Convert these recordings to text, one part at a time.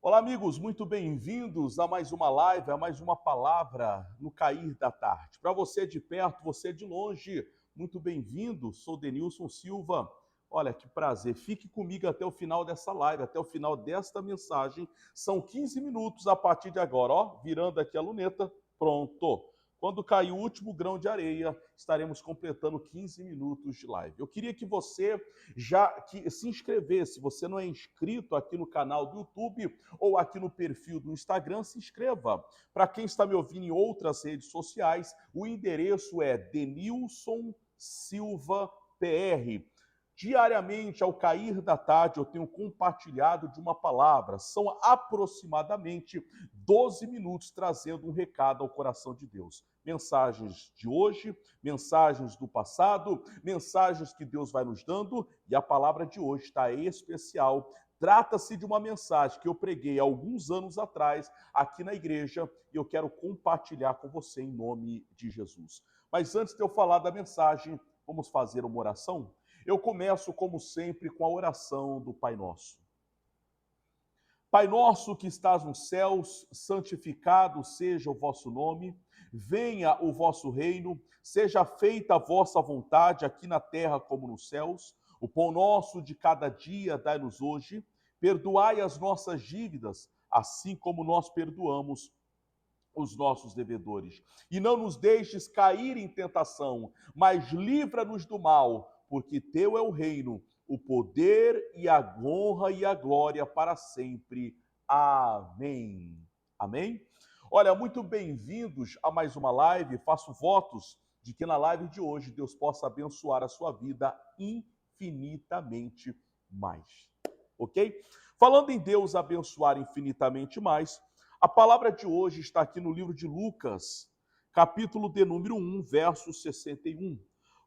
Olá, amigos, muito bem-vindos a mais uma live, a mais uma palavra no cair da tarde. Para você de perto, você de longe, muito bem-vindo. Sou Denilson Silva. Olha, que prazer. Fique comigo até o final dessa live, até o final desta mensagem. São 15 minutos a partir de agora, ó, virando aqui a luneta. Pronto. Quando cair o último grão de areia, estaremos completando 15 minutos de live. Eu queria que você se inscrevesse. Se você não é inscrito aqui no canal do YouTube ou aqui no perfil do Instagram, se inscreva. Para quem está me ouvindo em outras redes sociais, o endereço é Denilson Silva PR. Diariamente, ao cair da tarde, eu tenho compartilhado de uma palavra. São aproximadamente 12 minutos trazendo um recado ao coração de Deus. Mensagens de hoje, mensagens do passado, mensagens que Deus vai nos dando, e a palavra de hoje está especial. Trata-se de uma mensagem que eu preguei há alguns anos atrás aqui na igreja e eu quero compartilhar com você em nome de Jesus. Mas antes de eu falar da mensagem, vamos fazer uma oração? Eu começo, como sempre, com a oração do Pai Nosso. Pai nosso que estás nos céus, santificado seja o vosso nome, venha o vosso reino, seja feita a vossa vontade aqui na terra como nos céus. O pão nosso de cada dia dai-nos hoje, perdoai as nossas dívidas, assim como nós perdoamos os nossos devedores. E não nos deixes cair em tentação, mas livra-nos do mal, porque teu é o reino, o poder e a honra e a glória para sempre. Amém. Amém? Olha, muito bem-vindos a mais uma live. Faço votos de que na live de hoje Deus possa abençoar a sua vida infinitamente mais. Ok? Falando em Deus abençoar infinitamente mais, a palavra de hoje está aqui no livro de Lucas, capítulo de número 1, verso 61.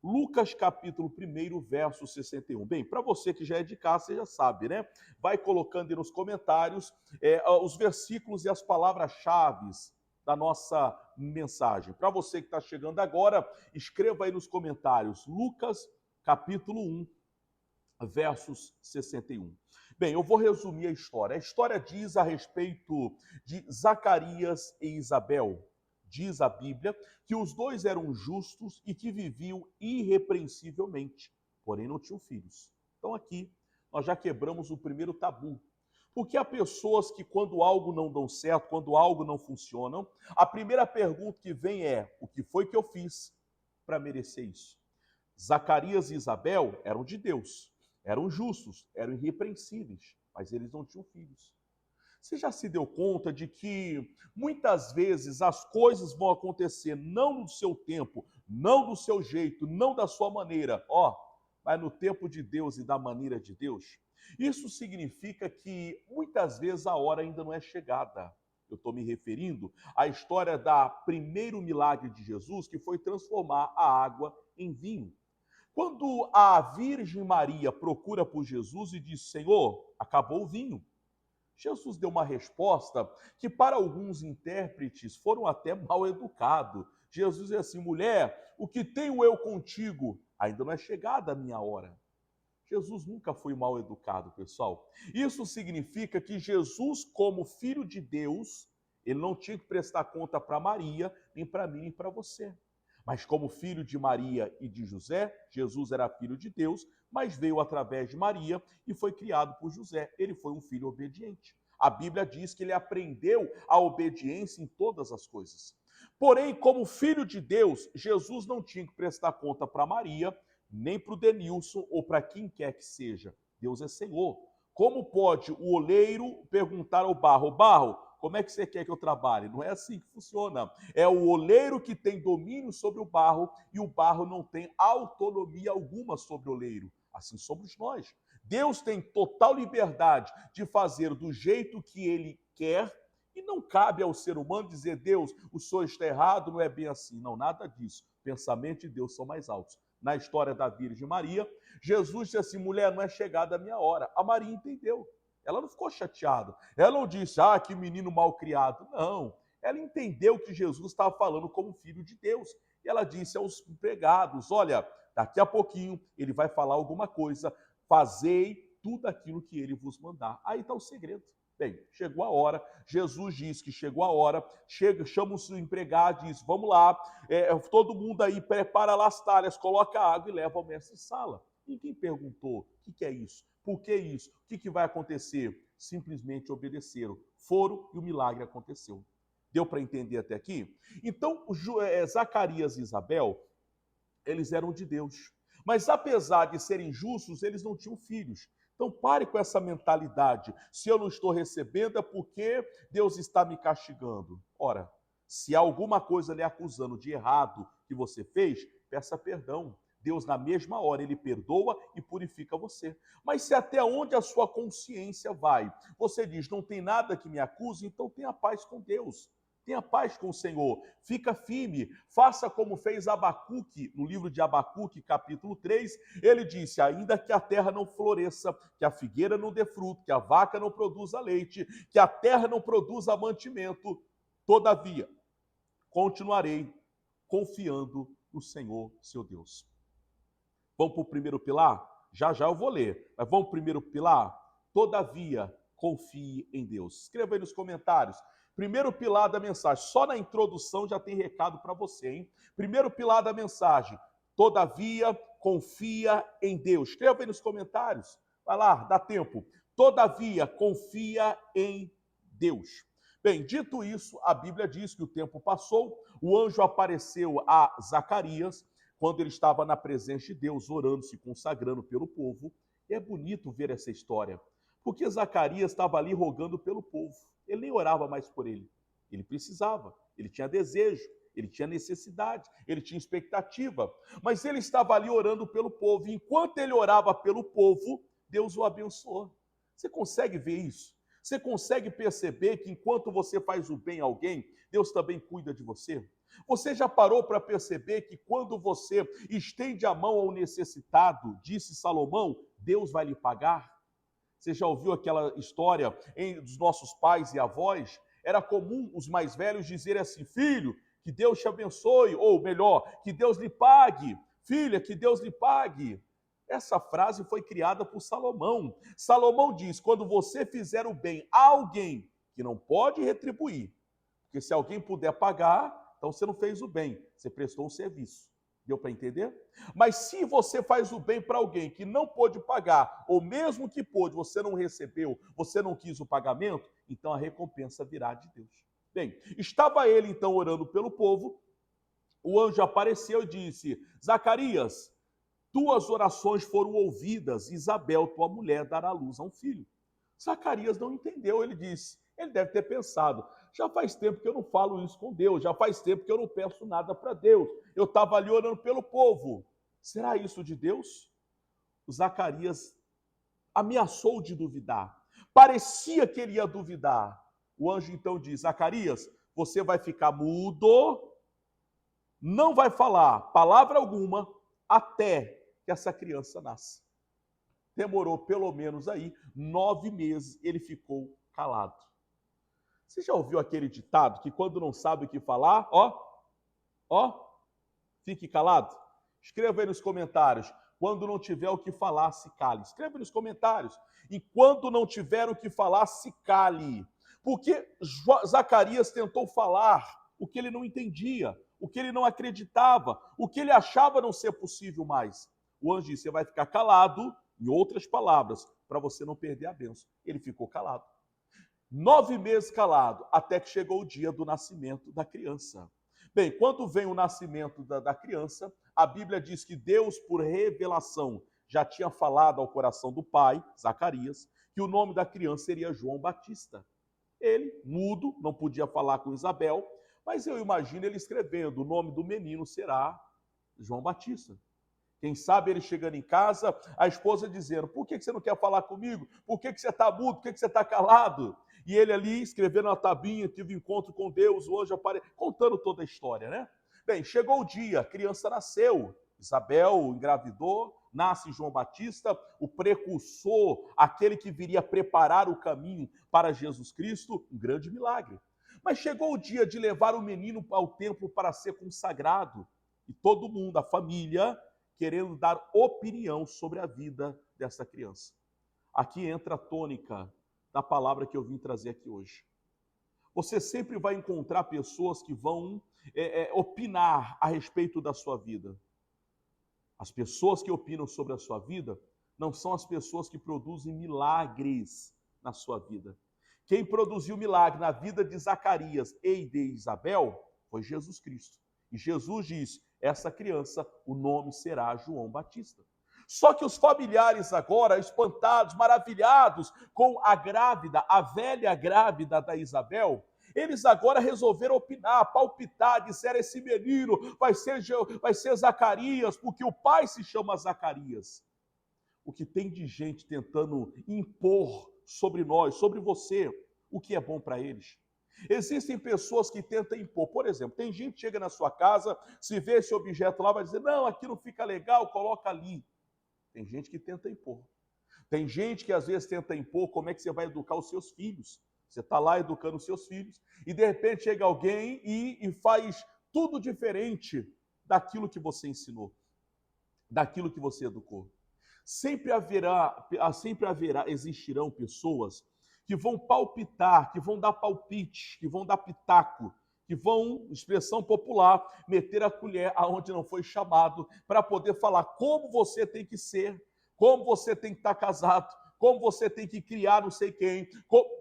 Lucas, capítulo 1, verso 61. Bem, para você que já é de casa, você já sabe, né? Vai colocando aí nos comentários os versículos e as palavras-chave da nossa mensagem. Para você que está chegando agora, escreva aí nos comentários, Lucas, capítulo 1, versos 61. Bem, eu vou resumir a história. A história diz a respeito de Zacarias e Isabel. Diz a Bíblia que os dois eram justos e que viviam irrepreensivelmente, porém não tinham filhos. Então aqui nós já quebramos o primeiro tabu. Porque há pessoas que quando algo não dá certo, quando algo não funciona, a primeira pergunta que vem é: o que foi que eu fiz para merecer isso? Zacarias e Isabel eram de Deus, eram justos, eram irrepreensíveis, mas eles não tinham filhos. Você já se deu conta de que muitas vezes as coisas vão acontecer não no seu tempo, não do seu jeito, não da sua maneira, mas no tempo de Deus e da maneira de Deus? Isso significa que muitas vezes a hora ainda não é chegada. Eu estou me referindo à história da primeiro milagre de Jesus, que foi transformar a água em vinho. Quando a Virgem Maria procura por Jesus e diz: Senhor, acabou o vinho. Jesus deu uma resposta que, para alguns intérpretes, foram até mal educados. Jesus diz assim: mulher, o que tenho eu contigo? Ainda não é chegada a minha hora. Jesus nunca foi mal educado, pessoal. Isso significa que Jesus, como filho de Deus, ele não tinha que prestar conta para Maria, nem para mim, nem para você. Mas como filho de Maria e de José, Jesus era filho de Deus, mas veio através de Maria e foi criado por José. Ele foi um filho obediente. A Bíblia diz que ele aprendeu a obediência em todas as coisas. Porém, como filho de Deus, Jesus não tinha que prestar conta para Maria, nem para o Denilson ou para quem quer que seja. Deus é Senhor. Como pode o oleiro perguntar ao barro: barro, como é que você quer que eu trabalhe? Não é assim que funciona. É o oleiro que tem domínio sobre o barro e o barro não tem autonomia alguma sobre o oleiro. Assim somos nós. Deus tem total liberdade de fazer do jeito que ele quer e não cabe ao ser humano dizer: Deus, o senhor está errado, não é bem assim. Não, nada disso. Pensamento de Deus são mais altos. Na história da Virgem Maria, Jesus disse assim: mulher, não é chegada a minha hora. A Maria entendeu. Ela não ficou chateada. Ela não disse: que menino mal criado. Não. Ela entendeu que Jesus estava falando como filho de Deus. E ela disse aos empregados: olha, daqui a pouquinho ele vai falar alguma coisa, fazei tudo aquilo que ele vos mandar. Aí está o segredo. Bem, chegou a hora, Jesus diz que chegou a hora, chama o empregado e diz, vamos lá, todo mundo aí prepara lá as talhas, coloca água e leva ao mestre-sala. Ninguém perguntou, o que é isso? Por que isso? O que vai acontecer? Simplesmente obedeceram, foram e o milagre aconteceu. Deu para entender até aqui? Então, Zacarias e Isabel, eles eram de Deus. Mas apesar de serem justos, eles não tinham filhos. Então pare com essa mentalidade. Se eu não estou recebendo é porque Deus está me castigando. Ora, se há alguma coisa lhe acusando de errado que você fez, peça perdão. Deus, na mesma hora, ele perdoa e purifica você. Mas se até onde a sua consciência vai, você diz, não tem nada que me acuse, então tenha paz com Deus. Tenha paz com o Senhor, fica firme, faça como fez Abacuque, no livro de Abacuque, capítulo 3, ele disse, ainda que a terra não floresça, que a figueira não dê fruto, que a vaca não produza leite, que a terra não produza mantimento, todavia, continuarei confiando no Senhor, seu Deus. Vamos para o primeiro pilar? Já já eu vou ler, mas vamos para o primeiro pilar? Todavia, confie em Deus. Escreva aí nos comentários. Primeiro pilar da mensagem. Só na introdução já tem recado para você, hein? Primeiro pilar da mensagem. Todavia, confia em Deus. Escreva aí nos comentários. Vai lá, dá tempo. Todavia, confia em Deus. Bem, dito isso, a Bíblia diz que o tempo passou, o anjo apareceu a Zacarias, quando ele estava na presença de Deus, orando, se consagrando pelo povo. E é bonito ver essa história, porque Zacarias estava ali rogando pelo povo. Ele nem orava mais por ele. Ele precisava, ele tinha desejo, ele tinha necessidade, ele tinha expectativa. Mas ele estava ali orando pelo povo. E enquanto ele orava pelo povo, Deus o abençoou. Você consegue ver isso? Você consegue perceber que enquanto você faz o bem a alguém, Deus também cuida de você? Você já parou para perceber que quando você estende a mão ao necessitado, disse Salomão, Deus vai lhe pagar? Você já ouviu aquela história dos nossos pais e avós? Era comum os mais velhos dizerem assim, filho, que Deus te abençoe, ou melhor, que Deus lhe pague. Filha, que Deus lhe pague. Essa frase foi criada por Salomão. Salomão diz, quando você fizer o bem a alguém que não pode retribuir, porque se alguém puder pagar, então você não fez o bem, você prestou um serviço. Deu para entender? Mas se você faz o bem para alguém que não pôde pagar, ou mesmo que pôde, você não recebeu, você não quis o pagamento, então a recompensa virá de Deus. Bem, estava ele então orando pelo povo, o anjo apareceu e disse, Zacarias, tuas orações foram ouvidas, Isabel, tua mulher, dará à luz a um filho. Zacarias não entendeu, ele disse, ele deve ter pensado, já faz tempo que eu não falo isso com Deus, já faz tempo que eu não peço nada para Deus, eu estava ali orando pelo povo, será isso de Deus? O Zacarias ameaçou de duvidar, parecia que ele ia duvidar, o anjo então diz, Zacarias, você vai ficar mudo, não vai falar palavra alguma, até que essa criança nasça. Demorou pelo menos aí 9 meses, ele ficou calado. Você já ouviu aquele ditado que quando não sabe o que falar, fique calado? Escreva aí nos comentários. Quando não tiver o que falar, se cale. Escreva aí nos comentários. E quando não tiver o que falar, se cale. Porque Zacarias tentou falar o que ele não entendia, o que ele não acreditava, o que ele achava não ser possível mais. O anjo disse, você vai ficar calado, em outras palavras, para você não perder a bênção. Ele ficou calado. 9 meses calado, até que chegou o dia do nascimento da criança. Bem, quando vem o nascimento da criança, a Bíblia diz que Deus, por revelação, já tinha falado ao coração do pai, Zacarias, que o nome da criança seria João Batista. Ele, mudo, não podia falar com Isabel, mas eu imagino ele escrevendo, o nome do menino será João Batista. Quem sabe ele chegando em casa, a esposa dizendo, por que você não quer falar comigo? Por que você está mudo? Por que você está calado? E ele ali, escrevendo na tabinha, tive um encontro com Deus, o anjo apareceu, contando toda a história, né? Bem, chegou o dia, a criança nasceu, Isabel engravidou, nasce João Batista, o precursor, aquele que viria preparar o caminho para Jesus Cristo, um grande milagre. Mas chegou o dia de levar o menino ao templo para ser consagrado, e todo mundo, a família, querendo dar opinião sobre a vida dessa criança. Aqui entra a tônica da palavra que eu vim trazer aqui hoje. Você sempre vai encontrar pessoas que vão opinar a respeito da sua vida. As pessoas que opinam sobre a sua vida não são as pessoas que produzem milagres na sua vida. Quem produziu milagre na vida de Zacarias e de Isabel foi Jesus Cristo. E Jesus disse: essa criança, o nome será João Batista. Só que os familiares agora, espantados, maravilhados com a grávida, a velha grávida da Isabel, eles agora resolveram opinar, palpitar, disseram: esse menino vai ser Zacarias, porque o pai se chama Zacarias. O que tem de gente tentando impor sobre nós, sobre você, o que é bom para eles. Existem pessoas que tentam impor. Por exemplo, tem gente que chega na sua casa, se vê esse objeto lá, vai dizer: não, aqui não fica legal, coloca ali. Tem gente que tenta impor. Tem gente que às vezes tenta impor como é que você vai educar os seus filhos. Você está lá educando os seus filhos e de repente chega alguém e faz tudo diferente daquilo que você ensinou, daquilo que você educou. Sempre existirão pessoas que vão palpitar, que vão dar palpite, que vão dar pitaco, que vão, expressão popular, meter a colher aonde não foi chamado, para poder falar como você tem que ser, como você tem que estar casado, como você tem que criar não sei quem.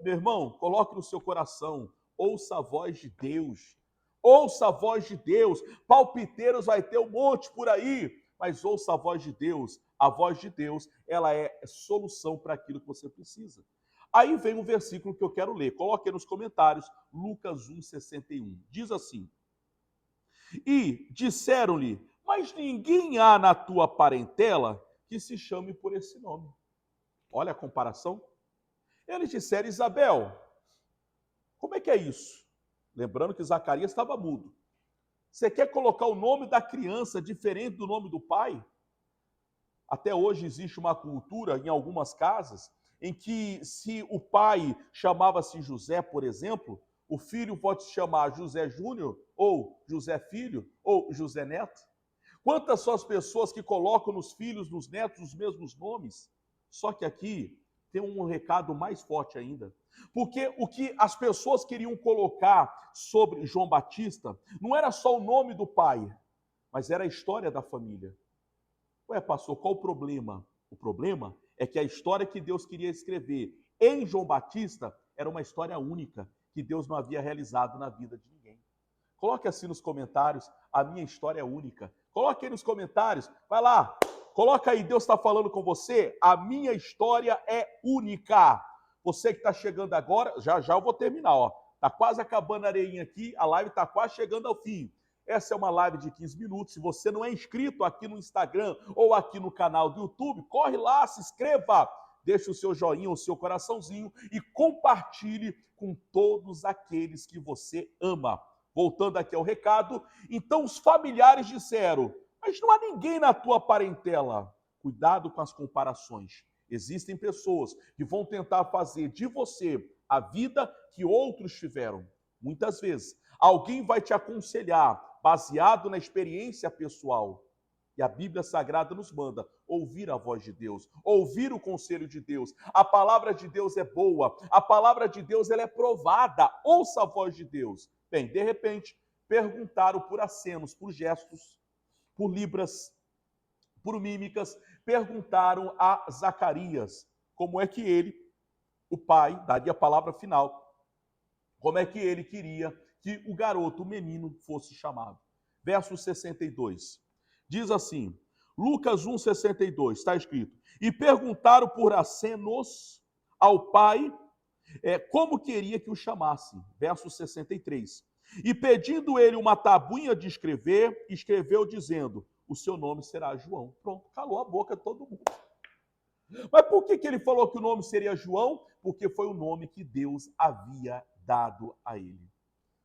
Meu irmão, coloque no seu coração, ouça a voz de Deus. Ouça a voz de Deus. Palpiteiros vai ter um monte por aí, mas ouça a voz de Deus. A voz de Deus, ela é solução para aquilo que você precisa. Aí vem um versículo que eu quero ler. Coloque aí nos comentários, Lucas 1,61. Diz assim: e disseram-lhe: mas ninguém há na tua parentela que se chame por esse nome. Olha a comparação. Eles disseram: Isabel, como é que é isso? Lembrando que Zacarias estava mudo. Você quer colocar o nome da criança diferente do nome do pai? Até hoje existe uma cultura em algumas casas em que, se o pai chamava-se José, por exemplo, o filho pode se chamar José Júnior, ou José Filho, ou José Neto. Quantas são as pessoas que colocam nos filhos, nos netos, os mesmos nomes? Só que aqui tem um recado mais forte ainda. Porque o que as pessoas queriam colocar sobre João Batista não era só o nome do pai, mas era a história da família. Ué, pastor, qual o problema? O problema é que a história que Deus queria escrever em João Batista era uma história única, que Deus não havia realizado na vida de ninguém. Coloque assim nos comentários: a minha história é única. Coloque aí nos comentários, vai lá, coloca aí, Deus está falando com você, a minha história é única. Você que está chegando agora, já já eu vou terminar, ó. Está quase acabando a areinha aqui, a live está quase chegando ao fim. Essa é uma live de 15 minutos. Se você não é inscrito aqui no Instagram ou aqui no canal do YouTube, corre lá, se inscreva, deixe o seu joinha, o seu coraçãozinho e compartilhe com todos aqueles que você ama. Voltando aqui ao recado, então os familiares disseram: mas não há ninguém na tua parentela. Cuidado com as comparações. Existem pessoas que vão tentar fazer de você a vida que outros tiveram. Muitas vezes, alguém vai te aconselhar baseado na experiência pessoal. E a Bíblia Sagrada nos manda ouvir a voz de Deus, ouvir o conselho de Deus. A palavra de Deus é boa, a palavra de Deus ela é provada. Ouça a voz de Deus. Bem, de repente, perguntaram por acenos, por gestos, por libras, por mímicas, perguntaram a Zacarias como é que ele, o pai, daria a palavra final, como é que ele queria que o garoto, o menino, fosse chamado. Verso 62. Diz assim, Lucas 1,62, está escrito: e perguntaram por acenos ao pai como queria que o chamassem. Verso 63. E pedindo ele uma tabuinha de escrever, escreveu dizendo: o seu nome será João. Pronto, calou a boca de todo mundo. Mas por que ele falou que o nome seria João? Porque foi o nome que Deus havia dado a ele.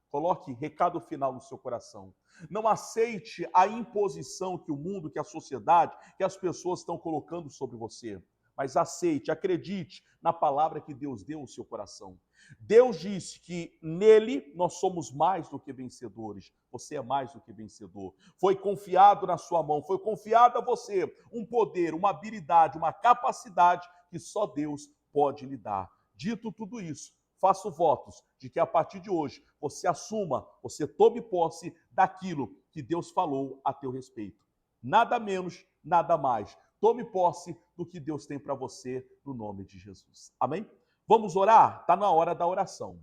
Coloque recado final no seu coração. Não aceite a imposição que o mundo, que a sociedade, que as pessoas estão colocando sobre você. Mas aceite, acredite na palavra que Deus deu ao seu coração. Deus disse que nele nós somos mais do que vencedores. Você é mais do que vencedor. Foi confiado na sua mão, foi confiado a você um poder, uma habilidade, uma capacidade que só Deus pode lhe dar. Dito tudo isso, faço votos de que a partir de hoje você assuma, você tome posse daquilo que Deus falou a teu respeito. Nada menos, nada mais. Tome posse do que Deus tem para você no nome de Jesus. Amém? Vamos orar? Está na hora da oração.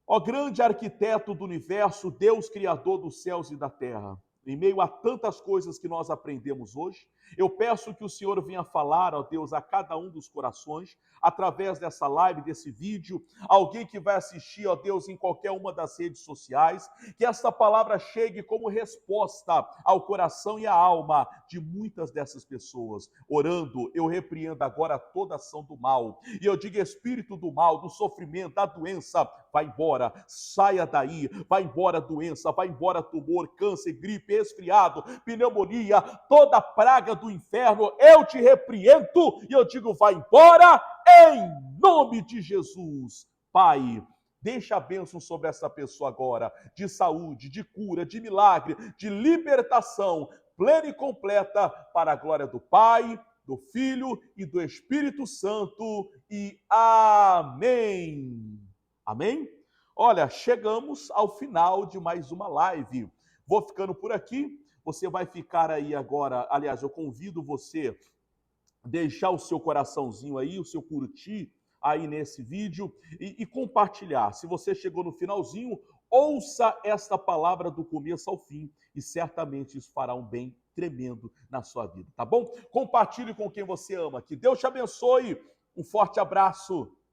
Ó grande arquiteto do universo, Deus criador dos céus e da terra, em meio a tantas coisas que nós aprendemos hoje, eu peço que o Senhor venha falar, ó Deus, a cada um dos corações, através dessa live, desse vídeo, alguém que vai assistir, ó Deus, em qualquer uma das redes sociais, que esta palavra chegue como resposta ao coração e à alma de muitas dessas pessoas. Orando, eu repreendo agora toda ação do mal, e eu digo, espírito do mal, do sofrimento, da doença, vai embora, saia daí, vai embora doença, vai embora tumor, câncer, gripe, resfriado, pneumonia, toda praga do inferno, eu te repreendo e eu digo, vai embora em nome de Jesus. Pai, deixa a bênção sobre essa pessoa agora, de saúde, de cura, de milagre, de libertação plena e completa, para a glória do Pai, do Filho e do Espírito Santo, e amém. Amém? Olha, chegamos ao final de mais uma live. Vou ficando por aqui. Você vai ficar aí agora. Aliás, eu convido você a deixar o seu coraçãozinho aí, o seu curtir aí nesse vídeo e compartilhar. Se você chegou no finalzinho, ouça esta palavra do começo ao fim e certamente isso fará um bem tremendo na sua vida, tá bom? Compartilhe com quem você ama. Que Deus te abençoe. Um forte abraço.